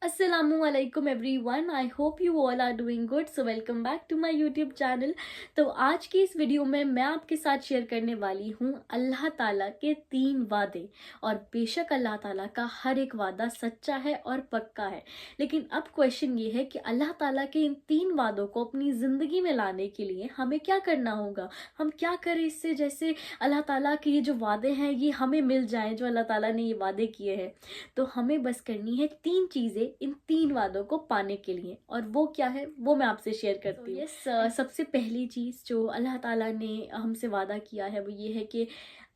Assalamualaikum everyone. I hope you all are doing good. So welcome back to my YouTube channel. तो आज की इस video में मैं आपके साथ शेयर करने वाली हूँ अल्लाह ताला के 3 वादे। और बेशक अल्लाह ताला का हर एक वादा सच्चा है और पक्का है, लेकिन अब क्वेश्चन ये है कि अल्लाह ताला के इन 3 वादों को अपनी ज़िंदगी में लाने के लिए हमें क्या करना होगा, हम क्या करें इससे जैसे अल्लाह ताला के ये जो वादे हैं ये हमें मिल जाएं, जो अल्लाह ताला ने ये वादे किए हैं। तो हमें बस करनी है 3 चीज़ें इन 3 वादों को पाने के लिए, और वो क्या है वो मैं आपसे शेयर करती हूँ। सबसे पहली चीज़ जो अल्लाह ताला ने हमसे वादा किया है वो ये है कि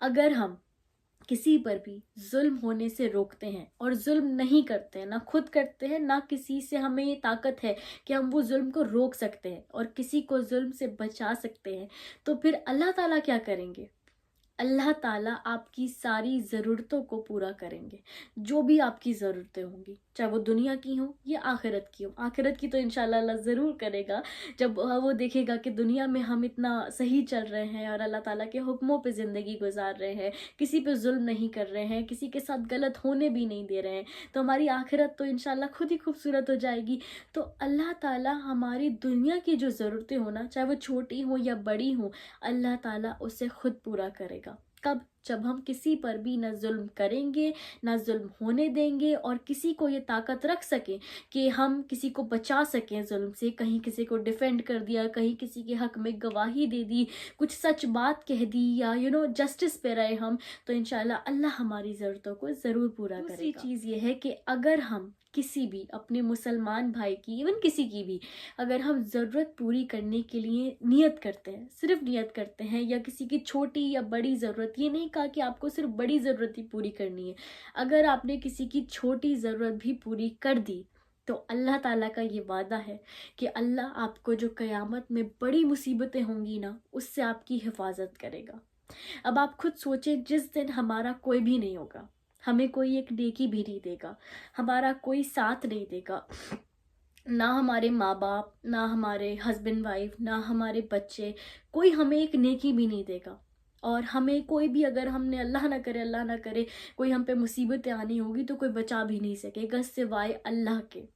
अगर हम किसी पर भी जुल्म होने से रोकते हैं और जुल्म नहीं करते हैं, ना खुद करते हैं ना किसी से हमें ये ताकत है कि हम वो जुल्म को रोक सकते हैं और किसी को जुल्म से बचा सकते हैं, तो फिर अल्लाह ताला क्या करेंगे? अल्लाह ताला आपकी सारी ज़रूरतों को पूरा करेंगे। जो भी आपकी ज़रूरतें होंगी, चाहे वो दुनिया की हो या आखिरत की हो। आखिरत की तो इंशाल्लाह अल्लाह ज़रूर करेगा, जब वो देखेगा कि दुनिया में हम इतना सही चल रहे हैं और अल्लाह ताला के हुक्मों पे ज़िंदगी गुजार रहे हैं, किसी पे जुल्म नहीं कर रहे हैं, किसी के साथ गलत होने भी नहीं दे रहे हैं, तो हमारी आखिरत तो इंशाल्लाह खुद ही खूबसूरत हो जाएगी। तो अल्लाह ताला हमारी दुनिया की जो ज़रूरतें हो ना, चाहे वो छोटी हो या बड़ी हो, अल्लाह ताला उसे खुद पूरा करेगा। कब? जब हम किसी पर भी ना जुल्म करेंगे, ना जुल्म होने देंगे, और किसी को ये ताकत रख सकें कि हम किसी को बचा सकें जुल्म से, कहीं किसी को डिफेंड कर दिया, कहीं किसी के हक में गवाही दे दी, कुछ सच बात कह दी, या जस्टिस पे रहे हम, तो इंशाल्लाह अल्लाह हमारी ज़रूरतों को ज़रूर पूरा करेगा। दूसरी चीज़ ये है कि अगर हम किसी भी अपने मुसलमान भाई की, इवन किसी की भी, अगर हम ज़रूरत पूरी करने के लिए नियत करते हैं, सिर्फ नियत करते हैं, या किसी की छोटी या बड़ी ज़रूरत, ये नहीं कहा कि आपको सिर्फ बड़ी ज़रूरत ही पूरी करनी है, अगर आपने किसी की छोटी ज़रूरत भी पूरी कर दी, तो अल्लाह ताला का ये वादा है कि अल्लाह आपको जो क़यामत में बड़ी मुसीबतें होंगी ना, उससे आपकी हिफाजत करेगा। अब आप खुद सोचें, जिस दिन हमारा कोई भी नहीं होगा, हमें कोई एक नेकी भी नहीं देगा, हमारा कोई साथ नहीं देगा, ना हमारे माँ बाप, ना हमारे हस्बैंड वाइफ, ना हमारे बच्चे, कोई हमें एक नेकी भी नहीं देगा, और हमें कोई भी, अगर हमने अल्लाह ना करे कोई हम पे मुसीबतें आनी होगी, तो कोई बचा भी नहीं सकेगा सिवाय अल्लाह के।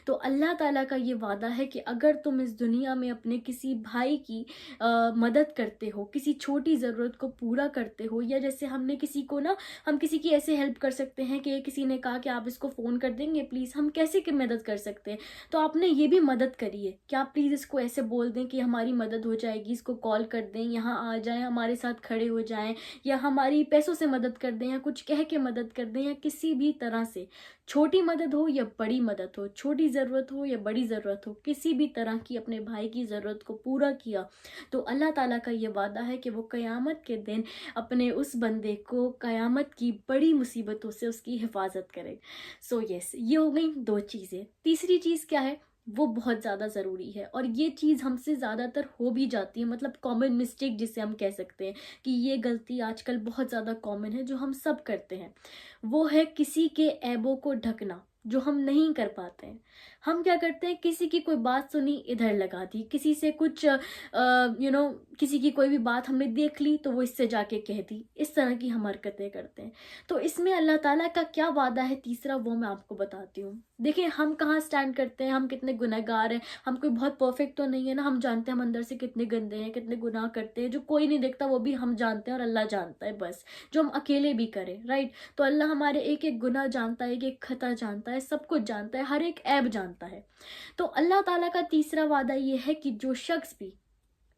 तो अल्लाह ताला का ये वादा है कि अगर तुम इस दुनिया में अपने किसी भाई की मदद करते हो, किसी छोटी ज़रूरत को पूरा करते हो, या जैसे हमने किसी को ना, हम किसी की ऐसे हेल्प कर सकते हैं कि किसी ने कहा कि आप इसको फ़ोन कर देंगे प्लीज़, हम कैसे की मदद कर सकते हैं, तो आपने ये भी मदद करी है कि आप प्लीज़ इसको ऐसे बोल दें कि हमारी मदद हो जाएगी, इसको कॉल कर दें, यहाँ आ जाएँ, हमारे साथ खड़े हो जाएँ, या हमारी पैसों से मदद कर दें, या कुछ कह के मदद कर दें, या किसी भी तरह से, छोटी मदद हो या बड़ी मदद हो, छोटी ज़रूरत हो या बड़ी ज़रूरत हो, किसी भी तरह की अपने भाई की ज़रूरत को पूरा किया, तो अल्लाह ताला का ये वादा है कि वो क़यामत के दिन अपने उस बंदे को क़यामत की बड़ी मुसीबतों से उसकी हिफाजत करे। सो यस, ये हो गई 2 चीज़ें। तीसरी चीज़ क्या है, वो बहुत ज़्यादा ज़रूरी है, और ये चीज़ हमसे ज़्यादातर हो भी जाती है, मतलब कॉमन मिस्टेक जिसे हम कह सकते हैं कि ये गलती आजकल बहुत ज़्यादा कॉमन है, जो हम सब करते हैं, वो है किसी के ऐबों को ढकना, जो हम नहीं कर पाते हैं। हम क्या करते हैं, किसी की कोई बात सुनी इधर लगा दी, किसी से कुछ किसी की कोई भी बात हमने देख ली तो वो इससे जाके कह दी, इस तरह की हम हरकतें करते हैं। तो इसमें अल्लाह ताला का क्या वादा है तीसरा, वो मैं आपको बताती हूँ। देखिए, हम कहाँ स्टैंड करते हैं, हम कितने गुनहगार हैं, हम कोई बहुत परफेक्ट तो नहीं है ना, हम जानते हैं हम अंदर से कितने गंदे हैं, कितने गुनाह करते हैं, जो कोई नहीं देखता वो भी हम जानते हैं, और अल्लाह जानता है बस, जो हम अकेले भी करें, राइट। तो अल्लाह हमारे एक एक गुनाह जानता है, एक एक खता जानता है, सब कुछ जानता है, हर एक ऐब जानता है। तो अल्लाह ताला का तीसरा वादा ये है कि जो शख्स भी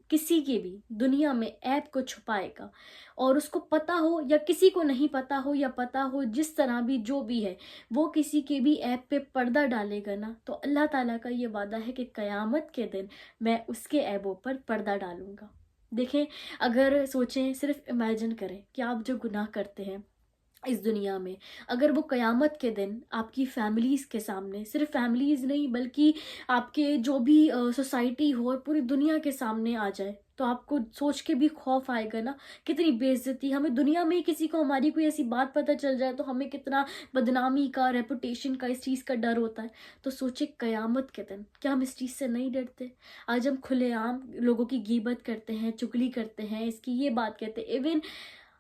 किसी के भी दुनिया में ऐब को छुपाएगा, और उसको पता हो या किसी को नहीं पता हो, या पता हो, जिस तरह भी जो भी है, वो किसी के भी ऐब पे पर्दा डालेगा ना, तो अल्लाह ताला का ये वादा है कि क़यामत के दिन मैं उसके ऐबों पर पर्दा डालूंगा। देखें, अगर सोचें, सिर्फ इमेजिन करें कि आप जो गुनाह करते हैं इस दुनिया में, अगर वो क़यामत के दिन आपकी फैमिलीज़ के सामने, सिर्फ फैमिलीज़ नहीं बल्कि आपके जो भी सोसाइटी हो और पूरी दुनिया के सामने आ जाए, तो आपको सोच के भी खौफ आएगा ना, कितनी बेइज्जती, हमें दुनिया में ही किसी को हमारी कोई ऐसी बात पता चल जाए तो हमें कितना बदनामी का, रेपुटेशन का, इस चीज़ का डर होता है। तो सोचे क़यामत के दिन, क्या हम इस चीज़ से नहीं डरते? आज हम खुलेआम लोगों की गीबत करते हैं, चुगली करते हैं, इसकी ये बात कहते हैं, इवन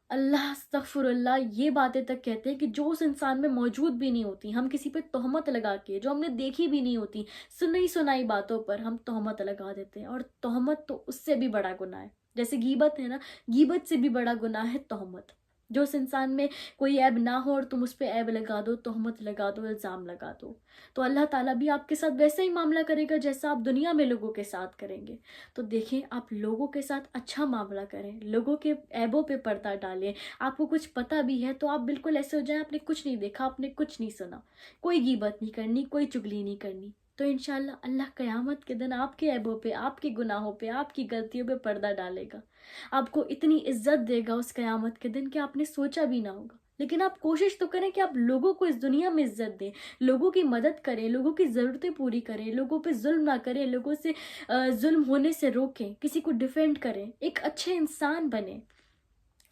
اللہ استغفر اللہ یہ باتیں تک کہتے ہیں کہ جو اس انسان میں موجود بھی نہیں ہوتی، ہم کسی پہ تہمت لگا کے، جو ہم نے دیکھی بھی نہیں ہوتی، سنی سنائی باتوں پر ہم تہمت لگا دیتے ہیں، اور تہمت تو اس سے بھی بڑا گناہ ہے. جیسے غیبت ہے نا، غیبت سے بھی بڑا گناہ ہے تہمت. جو اس انسان میں کوئی عیب نہ ہو اور تم اس پہ عیب لگا دو، تہمت لگا دو، الزام لگا دو، تو اللہ تعالیٰ بھی آپ کے ساتھ ویسے ہی معاملہ کرے گا جیسا آپ دنیا میں لوگوں کے ساتھ کریں گے. تو دیکھیں، آپ لوگوں کے ساتھ اچھا معاملہ کریں، لوگوں کے عیبوں پہ پردہ ڈالیں. آپ کو کچھ پتہ بھی ہے تو آپ بالکل ایسے ہو جائیں آپ نے کچھ نہیں دیکھا، آپ نے کچھ نہیں سنا. کوئی غیبت نہیں کرنی، کوئی چگلی نہیں کرنی. تو انشاءاللہ اللہ قیامت کے دن آپ کے عیبوں پہ، آپ کے گناہوں پہ، آپ کی غلطیوں پہ پردہ ڈالے گا. آپ کو اتنی عزت دے گا اس قیامت کے دن کہ آپ نے سوچا بھی نہ ہوگا. لیکن آپ کوشش تو کریں کہ آپ لوگوں کو اس دنیا میں عزت دیں، لوگوں کی مدد کریں، لوگوں کی ضرورتیں پوری کریں، لوگوں پہ ظلم نہ کریں، لوگوں سے ظلم ہونے سے روکیں، کسی کو ڈیفینڈ کریں، ایک اچھے انسان بنیں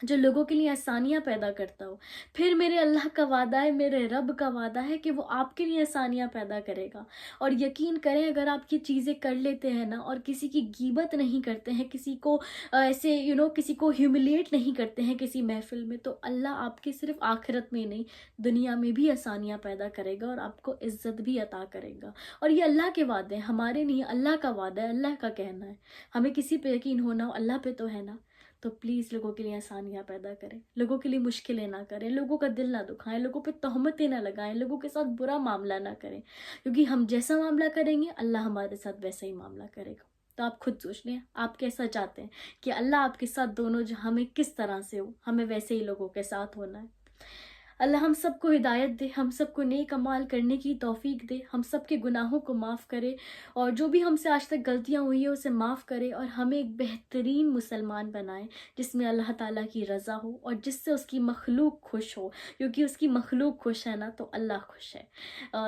جو لوگوں کے لیے آسانیاں پیدا کرتا ہو. پھر میرے اللہ کا وعدہ ہے، میرے رب کا وعدہ ہے کہ وہ آپ کے لیے آسانیاں پیدا کرے گا. اور یقین کریں اگر آپ یہ چیزیں کر لیتے ہیں نا، اور کسی کی غیبت نہیں کرتے ہیں، کسی کو ایسے کسی کو ہیوملیٹ نہیں کرتے ہیں کسی محفل میں، تو اللہ آپ کے صرف آخرت میں نہیں، دنیا میں بھی آسانیاں پیدا کرے گا اور آپ کو عزت بھی عطا کرے گا. اور یہ اللہ کے وعدے ہیں، ہمارے نہیں، اللہ کا وعدہ ہے، اللہ کا کہنا ہے. ہمیں کسی پہ یقین ہونا ہو، اللہ پہ تو ہے نا. تو پلیز لوگوں کے لیے آسانیاں پیدا کریں، لوگوں کے لیے مشکلیں نہ کریں، لوگوں کا دل نہ دکھائیں، لوگوں پہ تہمتیں نہ لگائیں، لوگوں کے ساتھ برا معاملہ نہ کریں. کیونکہ ہم جیسا معاملہ کریں گے اللہ ہمارے ساتھ ویسا ہی معاملہ کرے گا. تو آپ خود سوچ لیں آپ کیسا چاہتے ہیں کہ اللہ آپ کے ساتھ دونوں جہاں میں کس طرح سے ہو. ہمیں ویسے ہی لوگوں کے ساتھ ہونا ہے. اللہ ہم سب کو ہدایت دے، ہم سب کو نیک اعمال کرنے کی توفیق دے، ہم سب کے گناہوں کو معاف کرے، اور جو بھی ہم سے آج تک غلطیاں ہوئی ہیں اسے معاف کرے، اور ہمیں ایک بہترین مسلمان بنائے جس میں اللہ تعالیٰ کی رضا ہو اور جس سے اس کی مخلوق خوش ہو. کیونکہ اس کی مخلوق خوش ہے نا تو اللہ خوش ہے.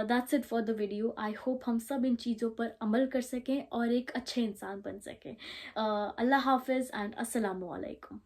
That's it for the video. I hope ہم سب ان چیزوں پر عمل کر سکیں اور ایک اچھے انسان بن سکیں. اللہ حافظ اینڈ السلام علیکم.